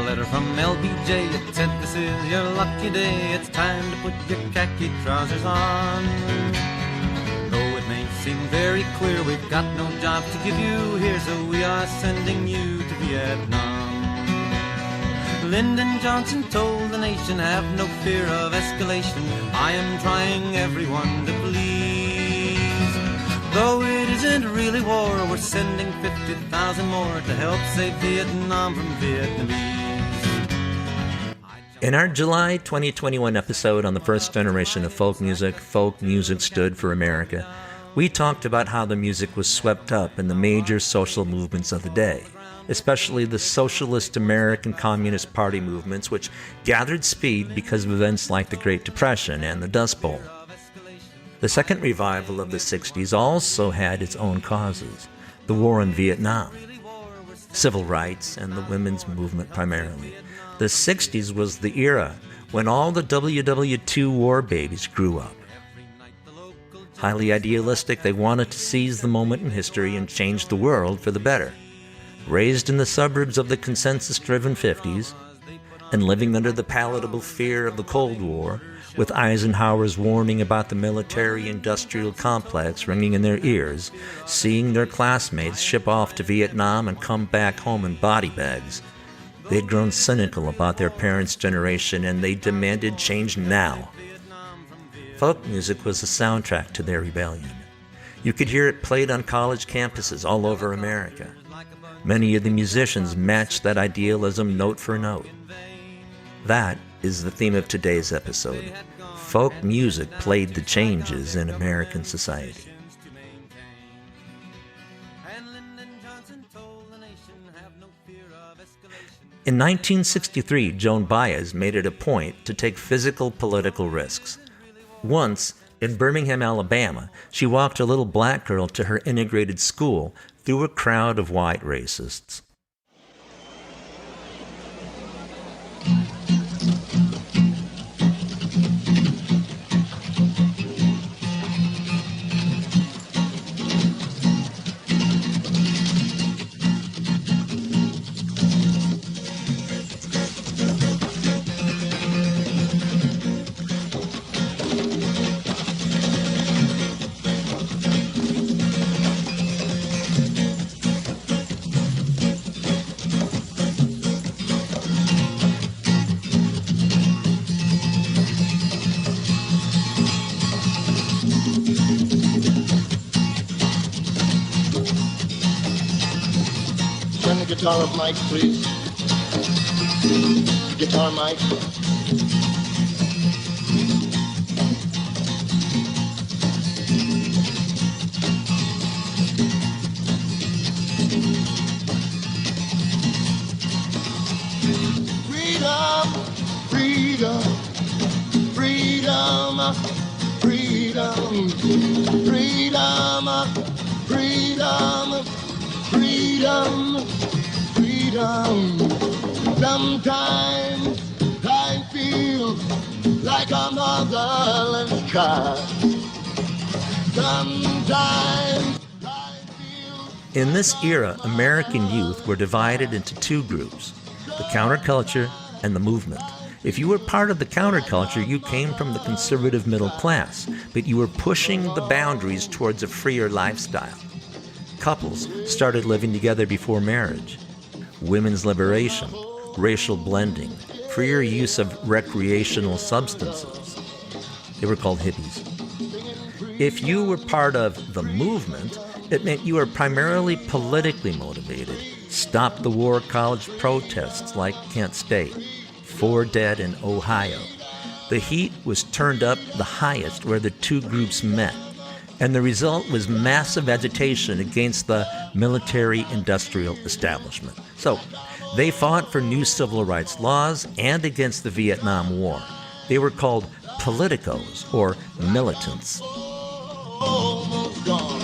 letter from LBJ. It said, this is your lucky day. It's time to put your khaki trousers on. Though it may seem very clear we've got no jobs to give you here, so we are sending you to Vietnam. Lyndon Johnson told the nation, have no fear of escalation. I am trying everyone to please. Though it isn't really war, we're sending 50,000 more to help save Vietnam from Vietnamese. In our July 2021 episode on the first generation of folk music stood for America, we talked about how the music was swept up in the major social movements of the day, especially the socialist American Communist Party movements, which gathered speed because of events like the Great Depression and the Dust Bowl. The second revival of the 60s also had its own causes: the war in Vietnam, civil rights, and the women's movement primarily. The 60s was the era when all the WWII war babies grew up. Highly idealistic, they wanted to seize the moment in history and change the world for the better. Raised in the suburbs of the consensus-driven 50s, and living under the palatable fear of the Cold War, with Eisenhower's warning about the military-industrial complex ringing in their ears, seeing their classmates ship off to Vietnam and come back home in body bags, they'd grown cynical about their parents' generation, and they demanded change now. Folk music was the soundtrack to their rebellion. You could hear it played on college campuses all over America. Many of the musicians matched that idealism note for note. That is the theme of today's episode. Folk music played the changes in American society. In 1963, Joan Baez made it a point to take physical political risks. Once, in Birmingham, Alabama, she walked a little black girl to her integrated school through a crowd of white racists. Guitar of Mike, please. Guitar, Mike. Freedom, freedom, freedom, freedom, freedom, freedom, freedom. Sometimes I feel like a motherless child. Sometimes I feel... In this era, American youth were divided into two groups, the counterculture and the movement. If you were part of the counterculture, you came from the conservative middle class, but you were pushing the boundaries towards a freer lifestyle. Couples started living together before marriage. Women's liberation, racial blending, freer use of recreational substances. They were called hippies. If you were part of the movement, it meant you were primarily politically motivated. Stop the war college protests like Kent State, 4 dead in Ohio. The heat was turned up the highest where the two groups met, and the result was massive agitation against the military-industrial establishment. So, they fought for new civil rights laws and against the Vietnam War. They were called politicos, or militants. Almost gone.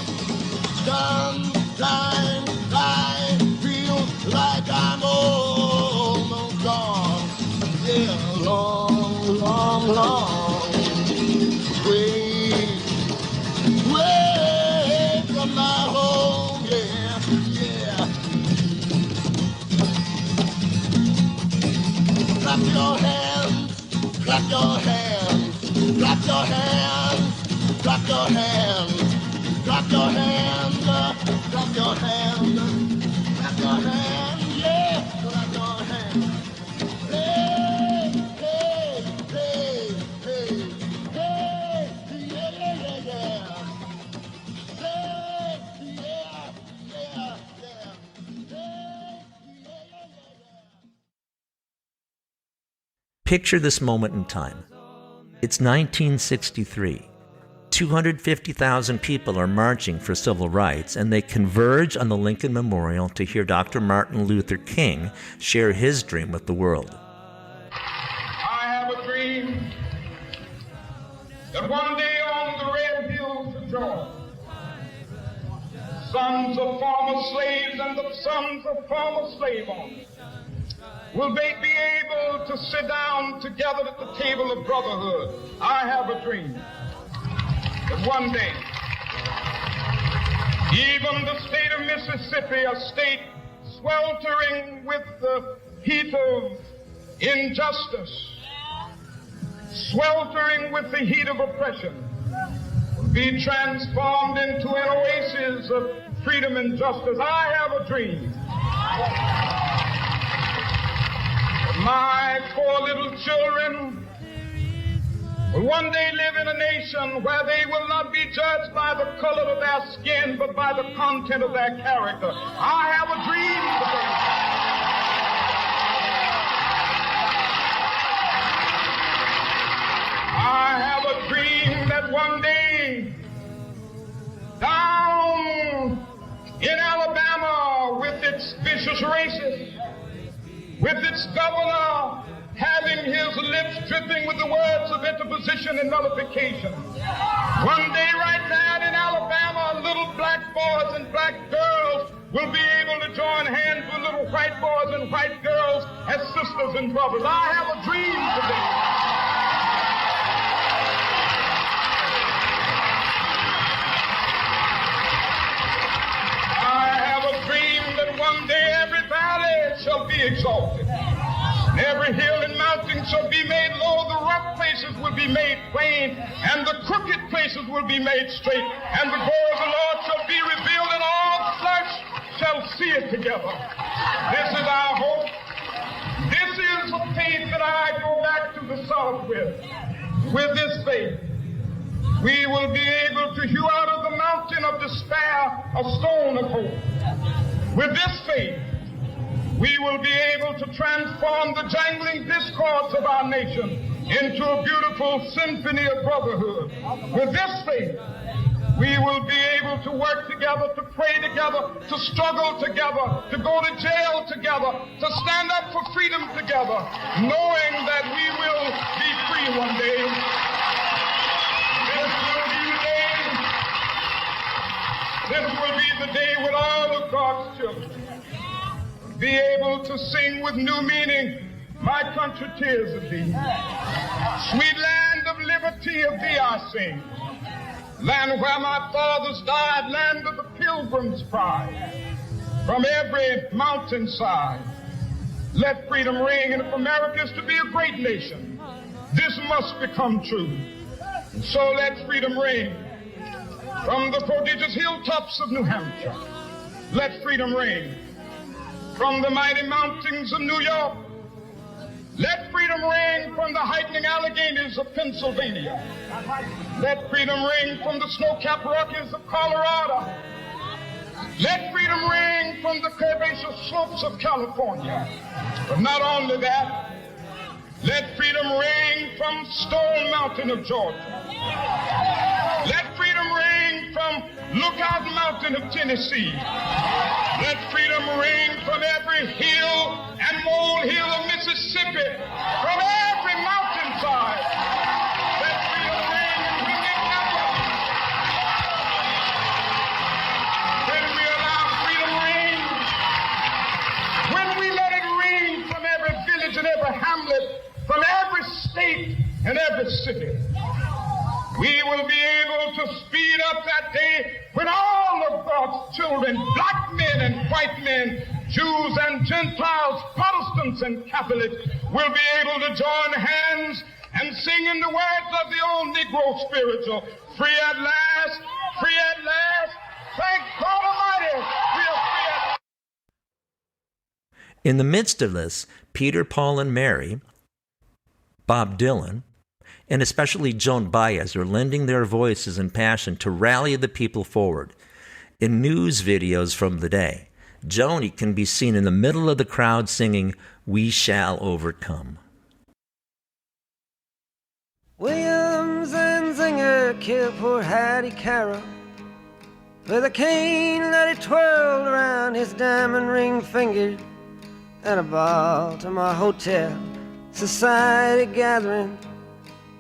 Sometimes I feel like I'm almost gone. Yeah, long, long, long way from my home. Yeah, yeah. your hand, clap your hand, clap your hand, clap your hand, yeah, clap your hand. Hey, hey, hey, hey, hey, yeah, yeah, yeah, yeah. Hey, yeah, yeah, yeah. Picture this moment in time. It's 1963. 250,000 people are marching for civil rights, and they converge on the Lincoln Memorial to hear Dr. Martin Luther King share his dream with the world. I have a dream that one day on the red hills of Georgia, sons of former slaves and the sons of former slave owners will they be able to sit down together at the table of brotherhood. I have a dream that one day, even the state of Mississippi, a state sweltering with the heat of injustice, sweltering with the heat of oppression, will be transformed into an oasis of freedom and justice. I have a dream. My poor little children will one day live in a nation where they will not be judged by the color of their skin, but by the content of their character. I have a dream today. I have a dream that one day, down in Alabama, with its vicious racists, with its governor having his lips dripping with the words of interposition and nullification. One day right now in Alabama, little black boys and black girls will be able to join hands with little white boys and white girls as sisters and brothers. I have a dream today. I have a dream that one day every valley shall be exalted. And every hill and mountain shall be made low. The rough places will be made plain, and the crooked places will be made straight. And the glory of the Lord shall be revealed, and all flesh shall see it together. This is our hope. This is the faith that I go back to the South with. With this faith, we will be able to hew out of the mountain of despair a stone of hope. With this faith, we will be able to transform the jangling discords of our nation into a beautiful symphony of brotherhood. With this faith, we will be able to work together, to pray together, to struggle together, to go to jail together, to stand up for freedom together, knowing that we will be free one day. This will be the day when all of God's children be able to sing with new meaning, my country, tears of thee. Sweet land of liberty, of thee I sing. Land where my fathers died, land of the pilgrim's pride. From every mountainside, let freedom ring. And if America is to be a great nation, this must become true. And so let freedom ring. From the prodigious hilltops of New Hampshire, let freedom ring. From the mighty mountains of New York, let freedom ring. From the heightening Alleghenies of Pennsylvania, let freedom ring. From the snow-capped Rockies of Colorado, let freedom ring. From the curvaceous slopes of California. But not only that, let freedom ring from Stone Mountain of Georgia. Let freedom ring from Lookout Mountain of Tennessee. Let freedom ring from every hill and molehill of Mississippi, from every mountainside. Let freedom ring, and when they number, when we allow freedom ring, when we let it ring from every village and every hamlet, from every state and every city, we will be able to speed up that day when all of God's children, black men and white men, Jews and Gentiles, Protestants and Catholics, will be able to join hands and sing in the words of the old Negro spiritual, free at last. last, free at last. Thank God Almighty, we are free at last. In the midst of this, Peter, Paul, and Mary, Bob Dylan, and especially Joan Baez are lending their voices and passion to rally the people forward. In news videos from the day, Joni can be seen in the middle of the crowd singing, "We Shall Overcome." Williams and Zinger killed poor Hattie Carroll with a cane that he twirled around his diamond ring finger at a Baltimore hotel society gathering,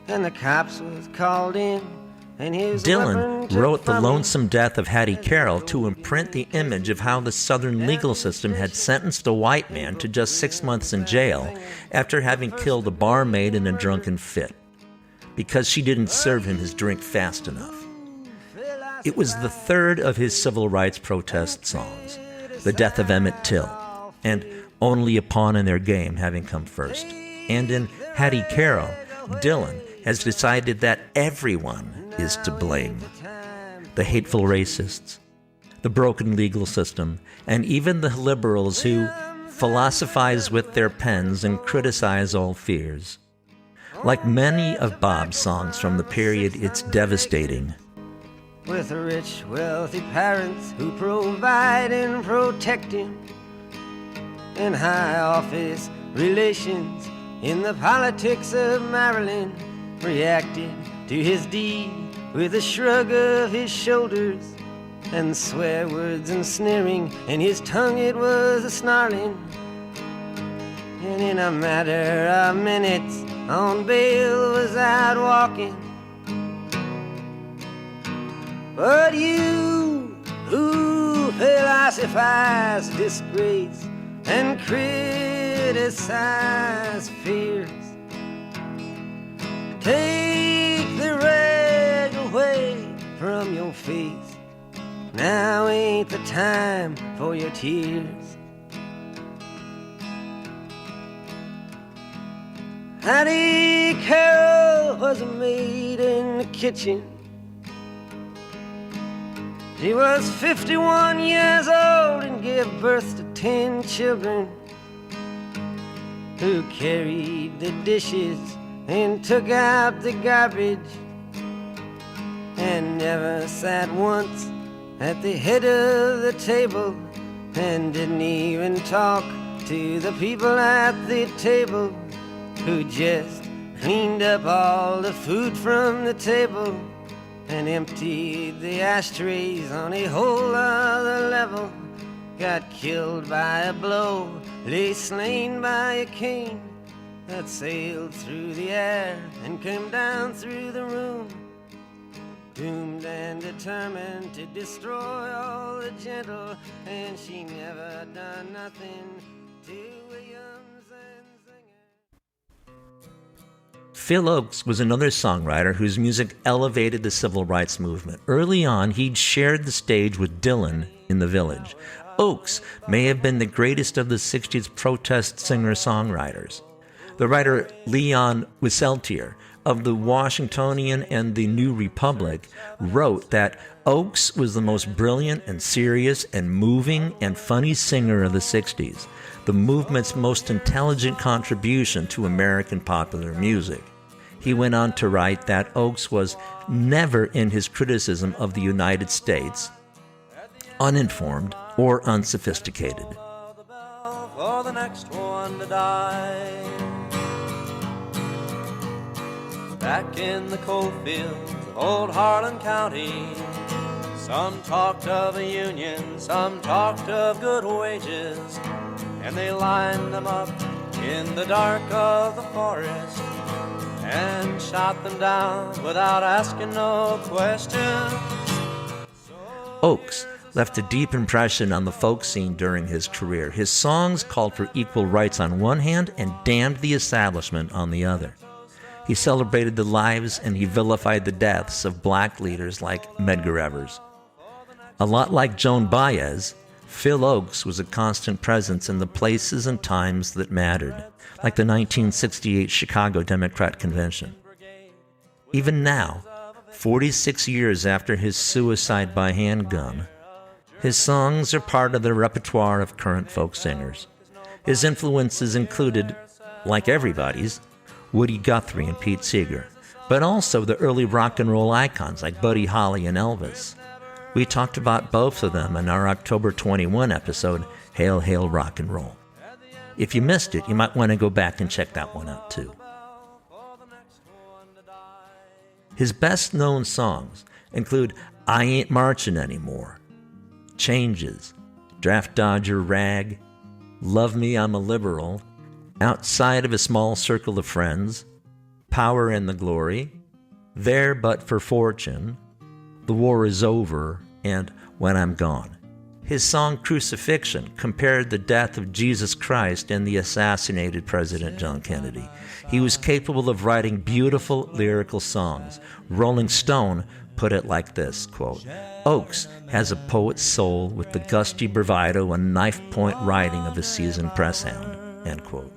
and the cops was called in. And his Dylan wrote The Lonesome Death of Hattie Carroll to imprint the image of how the Southern legal system had sentenced a white man to just 6 months in jail after having killed a barmaid in a drunken fit, because she didn't serve him his drink fast enough. It was the third of his civil rights protest songs, The Death of Emmett Till, and Only a Pawn in Their Game having come first. And in Hattie Carroll, Dylan has decided that everyone is to blame. The hateful racists, the broken legal system, and even the liberals who philosophize with their pens and criticize all fears. Like many of Bob's songs from the period, it's devastating. With rich, wealthy parents who provide and protect him, in high office relations in the politics of Maryland, reacted to his deed with a shrug of his shoulders and swear words and sneering, and his tongue it was a snarling. And in a matter of minutes on bail was out walking. But you who philosophize disgrace and criticize fears, take the rag away from your face. Now ain't the time for your tears. Hattie Carroll was a maid in the kitchen. She was 51 years old and gave birth to 10 children, who carried the dishes and took out the garbage, and never sat once at the head of the table, and didn't even talk to the people at the table, who just cleaned up all the food from the table and emptied the ashtrays on a whole other level. Got killed by a blow, lay slain by a cane that sailed through the air and came down through the room, doomed and determined to destroy all the gentle, and she never done nothing to Williams and Zinger. Phil Oakes was another songwriter whose music elevated the civil rights movement. Early on, he'd shared the stage with Dylan in The Village. Oakes may have been the greatest of the 60s protest singer-songwriters. The writer Leon Wieseltier of the Washingtonian and the New Republic wrote that Oakes was the most brilliant and serious and moving and funny singer of the 60s, the movement's most intelligent contribution to American popular music. He went on to write that Oakes was never in his criticism of the United States uninformed or unsophisticated. For the next one to die. Back in the coal fields of old Harlan County, some talked of a union, some talked of good wages, and they lined them up in the dark of the forest and shot them down without asking no questions. Oakes left a deep impression on the folk scene during his career. His songs called for equal rights on one hand and damned the establishment on the other. He celebrated the lives and he vilified the deaths of black leaders like Medgar Evers. A lot like Joan Baez, Phil Oakes was a constant presence in the places and times that mattered, like the 1968 Chicago Democrat Convention. Even now, 46 years after his suicide by handgun, his songs are part of the repertoire of current folk singers. His influences included, like everybody's, Woody Guthrie and Pete Seeger, but also the early rock and roll icons like Buddy Holly and Elvis. We talked about both of them in our October 21 episode, Hail, Hail, Rock and Roll. If you missed it, you might want to go back and check that one out too. His best-known songs include I Ain't Marching Anymore, Changes, Draft Dodger Rag, Love Me, I'm a Liberal, Outside of a Small Circle of Friends, Power and the Glory, There But for Fortune, The War is Over, and When I'm Gone. His song Crucifixion compared the death of Jesus Christ and the assassinated President John Kennedy. He was capable of writing beautiful lyrical songs. Rolling Stone put it like this, quote, Oakes has a poet's soul with the gusty bravado and knife-point writing of a seasoned press hound, end quote.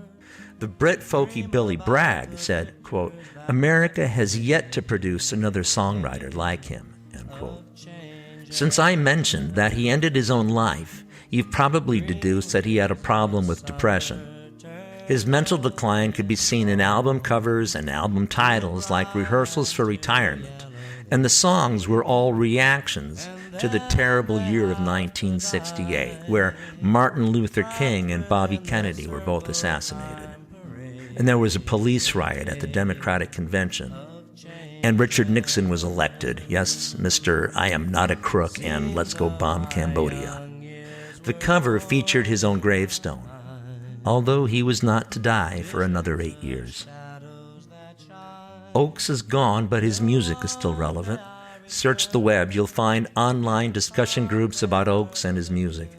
The Brit folky Billy Bragg said, quote, America has yet to produce another songwriter like him, end quote. Since I mentioned that he ended his own life, you've probably deduced that he had a problem with depression. His mental decline could be seen in album covers and album titles like Rehearsals for Retirement, and the songs were all reactions to the terrible year of 1968, where Martin Luther King and Bobby Kennedy were both assassinated. And there was a police riot at the Democratic Convention. And Richard Nixon was elected. Yes, Mr. I Am Not a Crook and Let's Go Bomb Cambodia. The cover featured his own gravestone, although he was not to die for another 8 years. Oakes is gone, but his music is still relevant. Search the web, you'll find online discussion groups about Oakes and his music,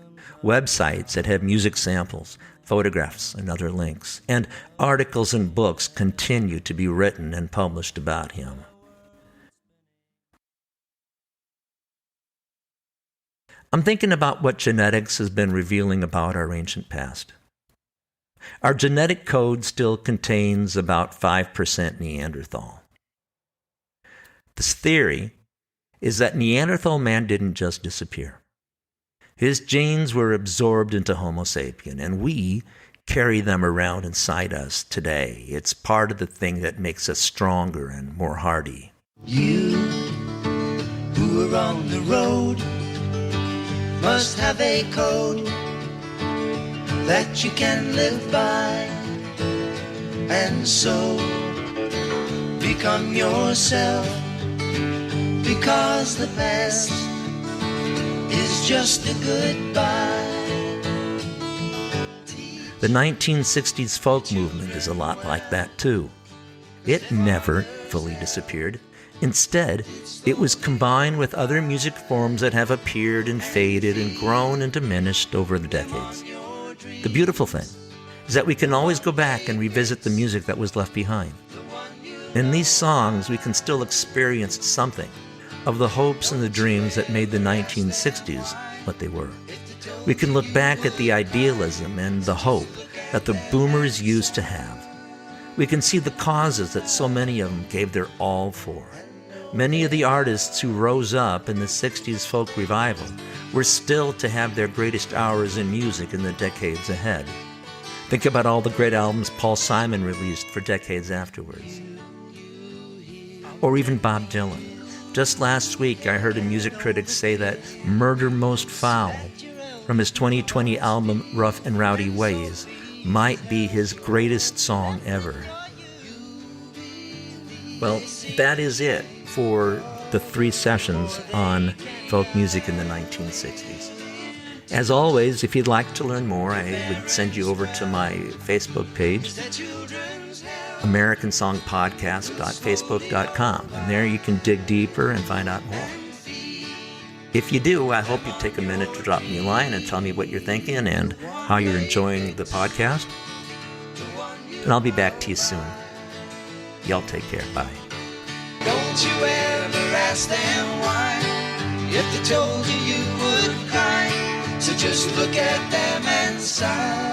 websites that have music samples, photographs, and other links, and articles and books continue to be written and published about him. I'm thinking about what genetics has been revealing about our ancient past. Our genetic code still contains about 5% Neanderthal. This theory is that Neanderthal man didn't just disappear. His genes were absorbed into Homo sapien, and we carry them around inside us today. It's part of the thing that makes us stronger and more hardy. You who are on the road must have a code that you can live by, and so become yourself, because the past is just a goodbye. The 1960s folk movement is a lot like that too. It never fully disappeared. Instead, it was combined with other music forms that have appeared and faded and grown and diminished over the decades. The beautiful thing is that we can always go back and revisit the music that was left behind. In these songs, we can still experience something of the hopes and the dreams that made the 1960s what they were. We can look back at the idealism and the hope that the boomers used to have. We can see the causes that so many of them gave their all for. Many of the artists who rose up in the 60s folk revival were still to have their greatest hours in music in the decades ahead. Think about all the great albums Paul Simon released for decades afterwards. Or even Bob Dylan. Just last week, I heard a music critic say that Murder Most Foul from his 2020 album Rough and Rowdy Ways might be his greatest song ever. Well, that is it for the 3 sessions on folk music in the 1960s. As always, if you'd like to learn more, I would send you over to my Facebook page, americansongpodcast.facebook.com, and there you can dig deeper and find out more. If you do, I hope you take a minute to drop me a line and tell me what you're thinking and how you're enjoying the podcast. And I'll be back to you soon. Y'all take care. Bye. Don't you ever ask them why, if they told you you would cry. So just look at them and sigh.